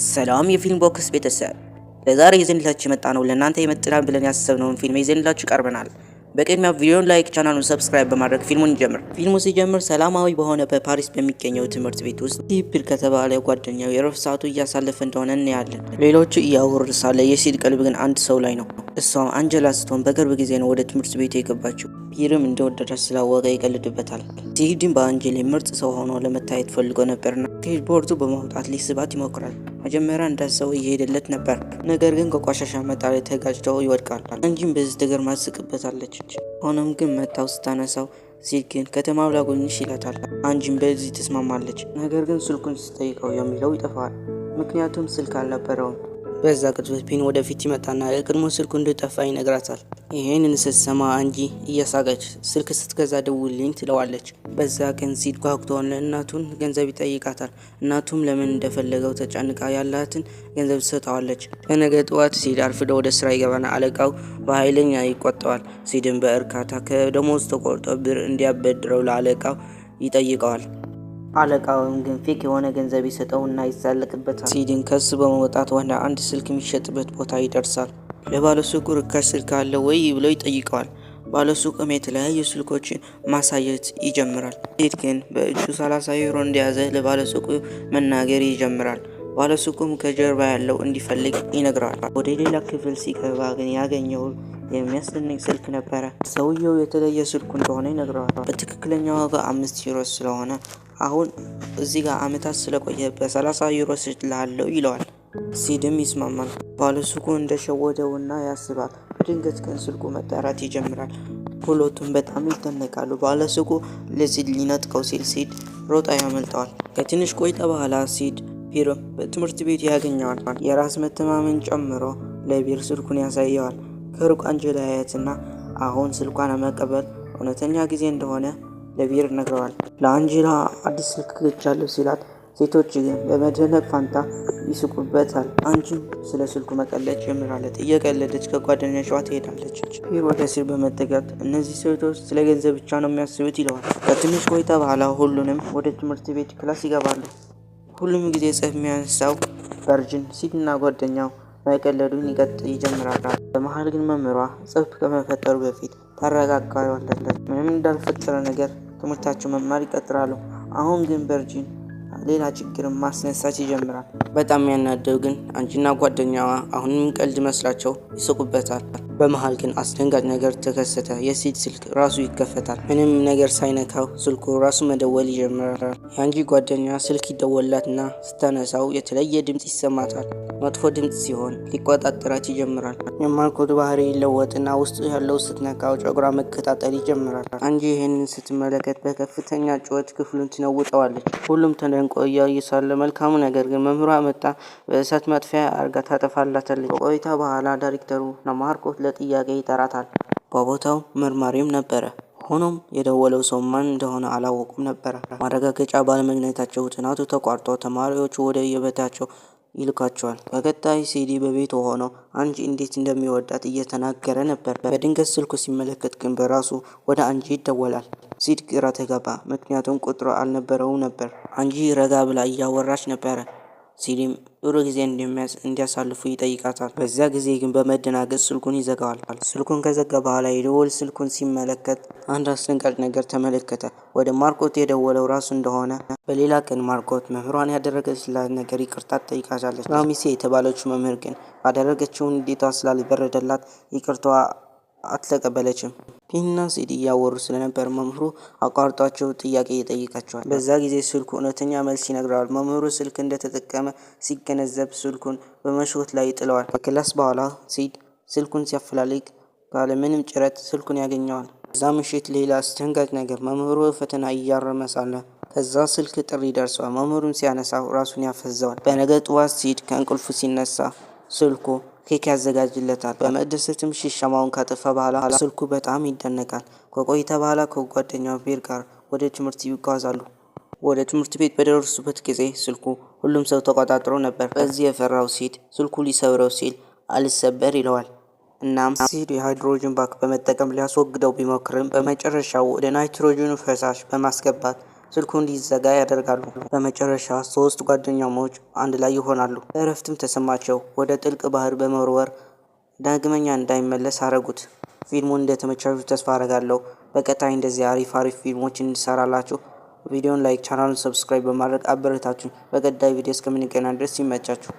ሰላም የፊልም ቦክስ ቤተሰብ፣ ለዛሬ ይዘንላችሁ የመጣነው ለእናንተ ይመጥናል ብለን ያሰብነውን ፊልም ይዘንላችሁ ቀርበናል። በቅድሚያ ቪዲዮን ላይክ፣ ቻናሉን ሰብስክራይብ በማድረግ ፊልሙን እንጀምር። ፊልሙ ሲጀምር ሰላማዊ በሆነ በፓሪስ በሚገኘው ትምህርት ቤት ውስጥ ቲፕል ከተባለ ጓደኛው የረፍት ሰዓቱ እያሳለፈ እንደሆነ እናያለን። ሌሎቹ እያወሩ ሳለ የሲድ ቀልብ ግን አንድ ሰው ላይ ነው። እሷም አንጀላ ስትሆን በቅርብ ጊዜ ነው ወደ ትምህርት ቤቱ የገባችው። ፒርም እንደወደዳት ስላወቀ ይቀልድበታል። ሲድም በአንጀሌ ምርጥ ሰው ሆኖ ለመታየት ፈልጎ ነበርና ከቦርዱ በማውጣት ሊስባት ይሞክራል። መጀመሪያ እንዳሰው እየሄደለት ነበር፣ ነገር ግን ከቆሻሻ መጣል ተጋጭተው ይወድቃል። አንጂም በዚህ ተገርማ ትስቅበታለች። ሆኖም ግን መታው ስታነሳው ሲድ ግን ከተማው ላጎኝሽ ይላታል። አንጂም በዚህ ትስማማለች። ነገር ግን ስልኩን ስጠይቀው የሚለው ይጠፋል፣ ምክንያቱም ስልክ አልነበረውም። በዛ ቅጽበት ፒን ወደፊት ይመጣና የቀድሞ ስልኩ እንደጠፋ ይነግራታል። ይሄንን ስትሰማ አንጂ እየሳቀች ስልክ ስትገዛ ደውልልኝ ትለዋለች። በዛ ቀን ሲድ ጓጉቶን ለእናቱን ገንዘብ ይጠይቃታል። እናቱም ለምን እንደፈለገው ተጨንቃ ያላትን ገንዘብ ትሰጠዋለች። በነገ ጠዋት ሲድ አርፍዶ ወደ ስራ ይገባና አለቃው በኃይለኛ ይቆጠዋል። ሲድን በእርካታ ከደሞዝ ተቆርጦ ብር እንዲያበድረው ለአለቃው ይጠይቀዋል። አለቃውን ግን ፌክ የሆነ ገንዘብ ይሰጠውና ይሳለቅበታል። ሲድን ከሱ በመውጣት ወደ አንድ ስልክ የሚሸጥበት ቦታ ይደርሳል። ለባለሱቁ ርካሽ ስልክ አለ ወይ ብሎ ይጠይቀዋል። ባለሱቁም የተለያዩ ስልኮችን ማሳየት ይጀምራል። ሲድ ግን በእጁ 30 ዩሮ እንደያዘ ለባለሱቁ መናገር ይጀምራል። ባለሱቁም ከጀርባ ያለው እንዲፈልግ ይነግረዋል። ወደ ሌላ ክፍል ሲገባ ግን ያገኘው የሚያስደንቅ ስልክ ነበረ። ሰውየው የተለየ ስልኩ እንደሆነ ይነግረዋል። በትክክለኛ ዋጋ 5 ዩሮ ስለሆነ አሁን እዚህ ጋር አመታት ስለቆየ በ30 ዩሮ ስጥልሃለሁ ይለዋል። ሲድም ይስማማል። ባለሱቁ እንደሸወደውና ያስባል። በድንገት ግን ስልኩ መጣራት ይጀምራል። ሁለቱም በጣም ይደነቃሉ። ባለሱቁ ለሲድ ሊነጥቀው ሲል ሲድ ሮጣ ያመልጠዋል። ከትንሽ ቆይታ በኋላ ሲድ ፒርም በትምህርት ቤት ያገኘዋል። የራስ መተማመን ጨምሮ ለቢር ስልኩን ያሳየዋል። ከሩቅ አንጀላ ያያትና አሁን ስልኳን መቀበል እውነተኛ ጊዜ እንደሆነ ለቢር ነግረዋል። ለአንጀላ አዲስ ስልክ ገዝቻለሁ ሲላት ሴቶች ግን በመደነቅ ፋንታ ይስቁበታል። አንቺም ስለ ስልኩ መቀለድ ጀምራለች። እየቀለደች ከጓደኛዋ ትሄዳለች። ፒር ወደ ሲድ በመጠጋት እነዚህ ሴቶች ስለ ገንዘብ ብቻ ነው የሚያስቡት ይለዋል። ከትንሽ ቆይታ በኋላ ሁሉንም ወደ ትምህርት ቤት ክላስ ይገባሉ። ሁሉም ጊዜ ጽፍ የሚያነሳው ቨርጅን ሲድና ጓደኛው መቀለዱን ይጀምራል። በመሀል ግን መምህሯ ጽፍ ከመፈጠሩ በፊት ታረጋጋዋለች። ምንም እንዳልፈጠረ ነገር ትምህርታቸው መማር ይቀጥላሉ። አሁን ግን ቨርጂን ሌላ ችግርን ማስነሳት ይጀምራል። በጣም ያናደው ግን አንጂና ጓደኛዋ አሁንም ቀልድ መስላቸው ይስቁበታል። በመሃል ግን አስደንጋጭ ነገር ተከሰተ። የሲድ ስልክ ራሱ ይከፈታል። ምንም ነገር ሳይነካው ስልኩ ራሱ መደወል ይጀምራል። የአንጂ ጓደኛ ስልክ ይደወላትና ስታነሳው የተለየ ድምጽ ይሰማታል። መጥፎ ድምጽ ሲሆን ሊቆጣጠራት ይጀምራል። የማርኮት ባህሪ ይለወጥና ውስጡ ያለው ስትነካው ጨጉራ መቀጣጠል ይጀምራል። አንጂ ይህንን ስትመለከት በከፍተኛ ጩኸት ክፍሉን ትነውጠዋለች። ሁሉም ተደንቆ እያየ ሳለ መልካሙ ነገር ግን መምህሯ መጣ በእሳት ማጥፊያ አርጋ ታጠፋላታለች። ከቆይታ በኋላ ዳይሬክተሩ ለማርኮት ለጥያቄ ይጠራታል። በቦታው መርማሪም ነበረ። ሆኖም የደወለው ሰው ማን እንደሆነ አላወቁም ነበረ። ማረጋገጫ ባለመግኘታቸው ጥናቱ ተቋርጦ ተማሪዎቹ ወደ የቤታቸው ይልካቸዋል። በቀጣይ ሲዲ በቤቱ ሆኖ አንጂ እንዴት እንደሚወዳት እየተናገረ ነበር። በድንገት ስልኩ ሲመለከት ግን በራሱ ወደ አንጂ ይደወላል። ሲድ ግራ ተጋባ፣ ምክንያቱም ቁጥሩ አልነበረውም ነበር። አንጂ ረጋ ብላ እያወራች ነበረ። ሲዲም ጥሩ ጊዜ እንዲያሳልፉ ይጠይቃታል። በዚያ ጊዜ ግን በመደናገጥ ስልኩን ይዘጋዋል። ስልኩን ከዘጋ በኋላ የደወል ስልኩን ሲመለከት አንድ አስደንጋጭ ነገር ተመለከተ። ወደ ማርኮት የደወለው ራሱ እንደሆነ። በሌላ ቀን ማርኮት መምህሯን ያደረገችላት ነገር ይቅርታ ትጠይቃታለች። ራሚሴ የተባለችው መምህር ግን ባደረገችውን እንዴቷ ስላልበረደላት ይቅርታዋ አትተቀበለችም። ፒንና ሲዲ እያወሩ ስለነበር መምህሩ አቋርጧቸው ጥያቄ ይጠይቃቸዋል። በዛ ጊዜ ስልኩ እውነተኛ መልስ ይነግረዋል። መምህሩ ስልክ እንደተጠቀመ ሲገነዘብ ስልኩን በመሽኮት ላይ ይጥለዋል። ከክላስ በኋላ ሲድ ስልኩን ሲያፈላልግ ካለ ምንም ጭረት ስልኩን ያገኘዋል። በዛ ምሽት ሌላ አስደንጋጭ ነገር፣ መምህሩ ፈተና እያረመ ሳለ ከዛ ስልክ ጥሪ ደርሷል። መምህሩን ሲያነሳው ራሱን ያፈዘዋል። በነገ ጠዋት ሲድ ከእንቅልፉ ሲነሳ ስልኩ ኬክ ያዘጋጅለታል። በመደሰትም ሽሻማውን ካጠፋ በኋላ ስልኩ በጣም ይደነቃል። ከቆይታ በኋላ ከጓደኛው ቢር ጋር ወደ ትምህርት ይጓዛሉ። ወደ ትምህርት ቤት በደረሱበት ጊዜ ስልኩ ሁሉም ሰው ተቆጣጥሮ ነበር። በዚህ የፈራው ሲድ ስልኩ ሊሰብረው ሲል አልሰበር ይለዋል። እናም ሲድ የሃይድሮጅን ባክ በመጠቀም ሊያስወግደው ቢሞክርም በመጨረሻው ወደ ናይትሮጅኑ ፈሳሽ በማስገባት ስልኩ እንዲዘጋ ያደርጋሉ። በመጨረሻ ሶስት ጓደኛሞች አንድ ላይ ይሆናሉ። እረፍትም ተሰማቸው። ወደ ጥልቅ ባህር በመወርወር ዳግመኛ እንዳይመለስ አረጉት። ፊልሙን እንደተመቻችሁ ተስፋ አረጋለሁ። በቀጣይ እንደዚህ አሪፍ ፊልሞችን እንሰራላችሁ። ቪዲዮን ላይክ፣ ቻናሉን ሰብስክራይብ በማድረግ አበረታቱኝ። በቀጣይ ቪዲዮ እስከምንገናኝ ድረስ ይመቻችሁ።